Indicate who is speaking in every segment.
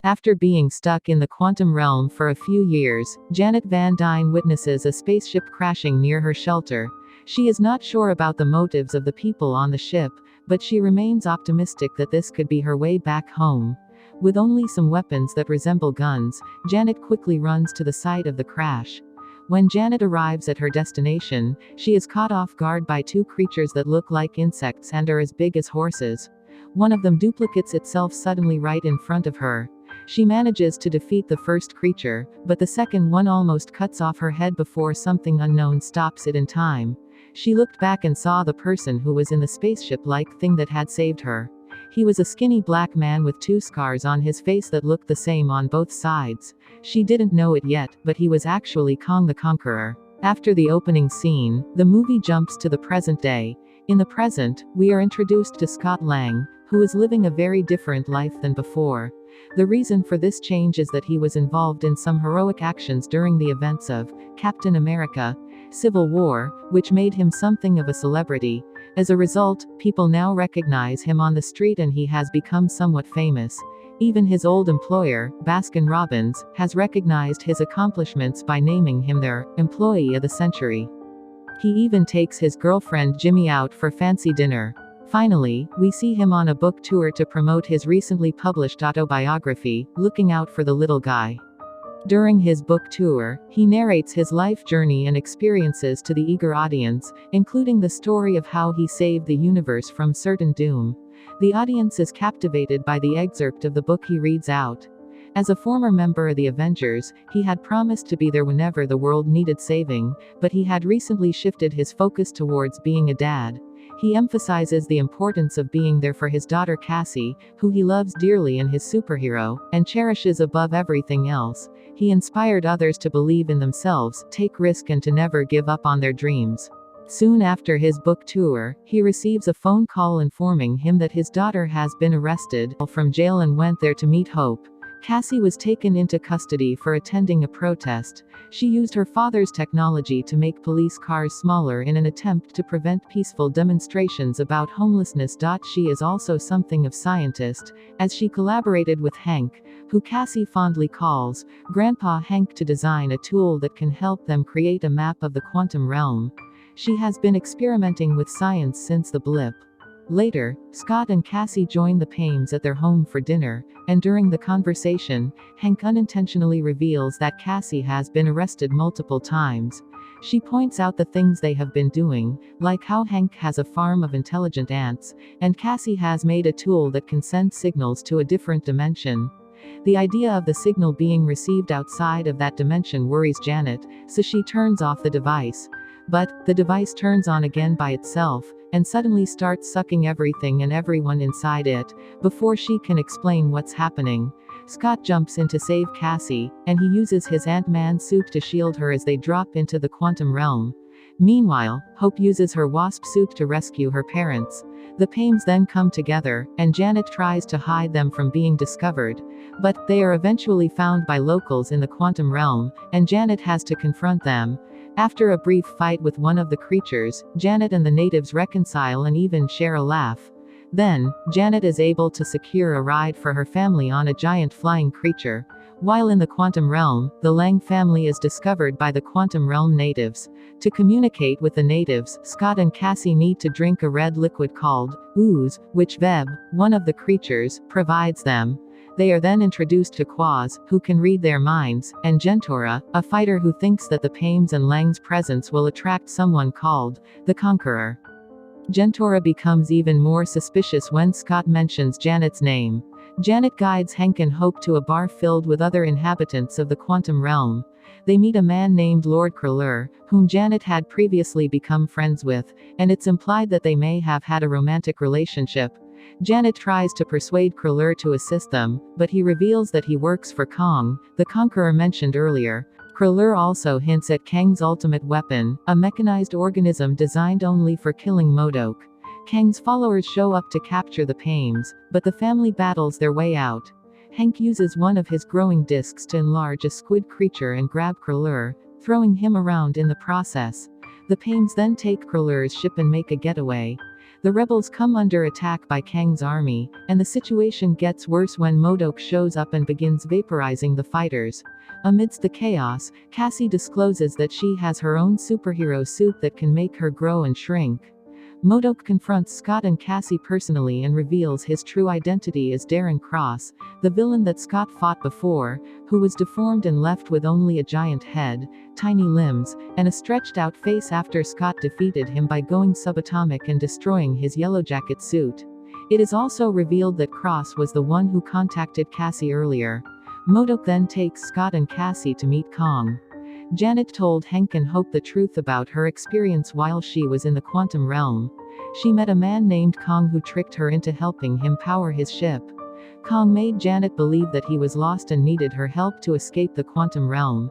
Speaker 1: After being stuck in the quantum realm for a few years, Janet Van Dyne witnesses a spaceship crashing near her shelter. She is not sure about the motives of the people on the ship, but she remains optimistic that this could be her way back home. With only some weapons that resemble guns, Janet quickly runs to the site of the crash. When Janet arrives at her destination, she is caught off guard by two creatures that look like insects and are as big as horses. One of them duplicates itself suddenly right in front of her. She manages to defeat the first creature, but the second one almost cuts off her head before something unknown stops it in time. She looked back and saw the person who was in the spaceship-like thing that had saved her. He was a skinny black man with two scars on his face that looked the same on both sides. She didn't know it yet, but he was actually Kong the Conqueror. After the opening scene, the movie jumps to the present day. In the present, we are introduced to Scott Lang, who is living a very different life than before. The reason for this change is that he was involved in some heroic actions during the events of Captain America: Civil War, which made him something of a celebrity. As a result, people now recognize him on the street and he has become somewhat famous. Even his old employer, Baskin-Robbins, has recognized his accomplishments by naming him their Employee of the Century. He even takes his girlfriend Jimmy out for fancy dinner. Finally, we see him on a book tour to promote his recently published autobiography, Looking Out for the Little Guy. During his book tour, he narrates his life journey and experiences to the eager audience, including the story of how he saved the universe from certain doom. The audience is captivated by the excerpt of the book he reads out. As a former member of the Avengers, he had promised to be there whenever the world needed saving, but he had recently shifted his focus towards being a dad. He emphasizes the importance of being there for his daughter Cassie, who he loves dearly and his superhero, and cherishes above everything else. He inspired others to believe in themselves, take risk and to never give up on their dreams. Soon after his book tour, he receives a phone call informing him that his daughter has been arrested from jail and went there to meet Hope. Cassie was taken into custody for attending a protest. She used her father's technology to make police cars smaller in an attempt to prevent peaceful demonstrations about homelessness. She is also something of scientist, as she collaborated with Hank, who Cassie fondly calls Grandpa Hank, to design a tool that can help them create a map of the quantum realm. She has been experimenting with science since the blip. Later, Scott and Cassie join the Paymes at their home for dinner, and during the conversation, Hank unintentionally reveals that Cassie has been arrested multiple times. She points out the things they have been doing, like how Hank has a farm of intelligent ants, and Cassie has made a tool that can send signals to a different dimension. The idea of the signal being received outside of that dimension worries Janet, so she turns off the device. But the device turns on again by itself, and suddenly starts sucking everything and everyone inside it. Before she can explain what's happening, Scott jumps in to save Cassie, and he uses his Ant-Man suit to shield her as they drop into the quantum realm. Meanwhile, Hope uses her wasp suit to rescue her parents. The Paymes then come together, and Janet tries to hide them from being discovered. But they are eventually found by locals in the quantum realm, and Janet has to confront them. After a brief fight with one of the creatures, Janet and the natives reconcile and even share a laugh. Then, Janet is able to secure a ride for her family on a giant flying creature. While in the quantum realm, the Lang family is discovered by the quantum realm natives. To communicate with the natives, Scott and Cassie need to drink a red liquid called ooze, which Veb, one of the creatures, provides them. They are then introduced to Quaz, who can read their minds, and Gentora, a fighter who thinks that the Paymes and Lang's presence will attract someone called the Conqueror. Gentora becomes even more suspicious when Scott mentions Janet's name. Janet guides Hank and Hope to a bar filled with other inhabitants of the quantum realm. They meet a man named Lord Kriller, whom Janet had previously become friends with, and it's implied that they may have had a romantic relationship. Janet tries to persuade Kriller to assist them, but he reveals that he works for Kong, the Conqueror mentioned earlier. Kriller also hints at Kang's ultimate weapon, a mechanized organism designed only for killing Modok. Kang's followers show up to capture the Paymes, but the family battles their way out. Hank uses one of his growing discs to enlarge a squid creature and grab Kriller, throwing him around in the process. The Paymes then take Kriller's ship and make a getaway. The rebels come under attack by Kang's army, and the situation gets worse when Modok shows up and begins vaporizing the fighters. Amidst the chaos, Cassie discloses that she has her own superhero suit that can make her grow and shrink. Modok confronts Scott and Cassie personally and reveals his true identity as Darren Cross, the villain that Scott fought before, who was deformed and left with only a giant head, tiny limbs, and a stretched-out face after Scott defeated him by going subatomic and destroying his Yellowjacket suit. It is also revealed that Cross was the one who contacted Cassie earlier. Modok then takes Scott and Cassie to meet Kong. Janet told Hank and Hope the truth about her experience while she was in the quantum realm. She met a man named Kong who tricked her into helping him power his ship. Kong made Janet believe that he was lost and needed her help to escape the quantum realm.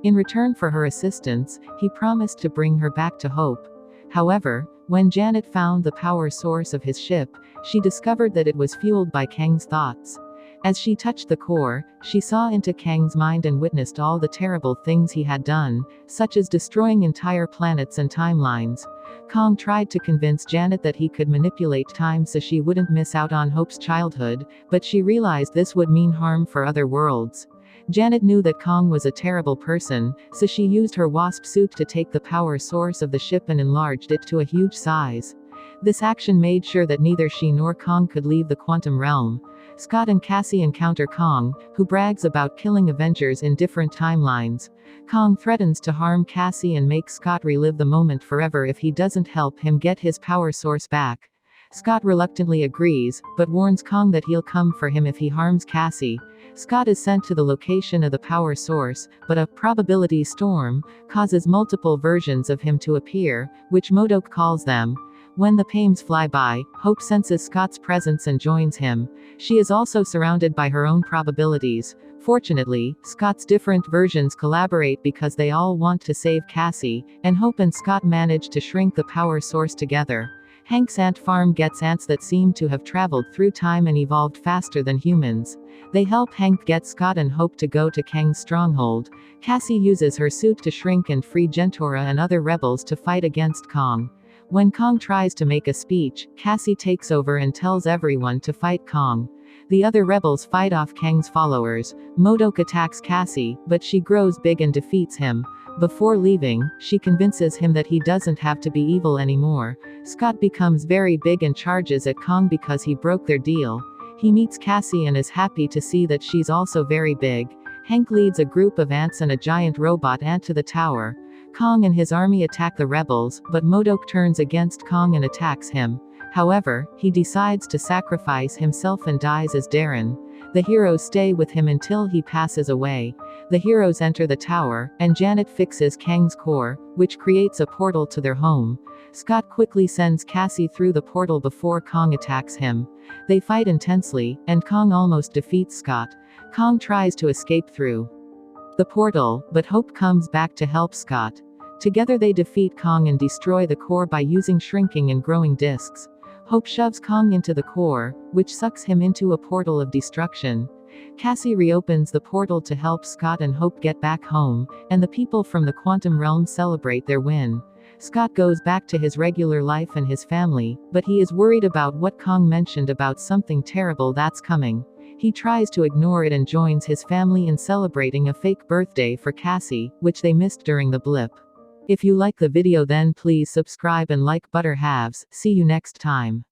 Speaker 1: In return for her assistance, he promised to bring her back to Hope. However, when Janet found the power source of his ship, she discovered that it was fueled by Kang's thoughts. As she touched the core, she saw into Kang's mind and witnessed all the terrible things he had done, such as destroying entire planets and timelines. Kong tried to convince Janet that he could manipulate time so she wouldn't miss out on Hope's childhood, but she realized this would mean harm for other worlds. Janet knew that Kong was a terrible person, so she used her wasp suit to take the power source of the ship and enlarged it to a huge size. This action made sure that neither she nor Kong could leave the quantum realm. Scott and Cassie encounter Kong, who brags about killing Avengers in different timelines. Kong threatens to harm Cassie and make Scott relive the moment forever if he doesn't help him get his power source back. Scott reluctantly agrees, but warns Kong that he'll come for him if he harms Cassie. Scott is sent to the location of the power source, but a probability storm causes multiple versions of him to appear, which Modok calls them. When the Pames fly by, Hope senses Scott's presence and joins him. She is also surrounded by her own probabilities. Fortunately, Scott's different versions collaborate because they all want to save Cassie, and Hope and Scott manage to shrink the power source together. Hank's ant farm gets ants that seem to have traveled through time and evolved faster than humans. They help Hank get Scott and Hope to go to Kang's stronghold. Cassie uses her suit to shrink and free Gentora and other rebels to fight against Kong. When Kong tries to make a speech, Cassie takes over and tells everyone to fight Kong. The other rebels fight off Kang's followers. Modok attacks Cassie, but she grows big and defeats him. Before leaving, she convinces him that he doesn't have to be evil anymore. Scott becomes very big and charges at Kong because he broke their deal. He meets Cassie and is happy to see that she's also very big. Hank leads a group of ants and a giant robot ant to the tower. Kong and his army attack the rebels, but Modok turns against Kong and attacks him. However, he decides to sacrifice himself and dies as Darren. The heroes stay with him until he passes away. The heroes enter the tower, and Janet fixes Kang's core, which creates a portal to their home. Scott quickly sends Cassie through the portal before Kong attacks him. They fight intensely, and Kong almost defeats Scott. Kong tries to escape through the portal, but Hope comes back to help Scott. Together they defeat Kong and destroy the core by using shrinking and growing discs. Hope shoves Kong into the core, which sucks him into a portal of destruction. Cassie reopens the portal to help Scott and Hope get back home, and the people from the quantum realm celebrate their win. Scott goes back to his regular life and his family, but he is worried about what Kong mentioned about something terrible that's coming. He tries to ignore it and joins his family in celebrating a fake birthday for Cassie, which they missed during the blip. If you like the video then please subscribe and like Butter Halves. See you next time.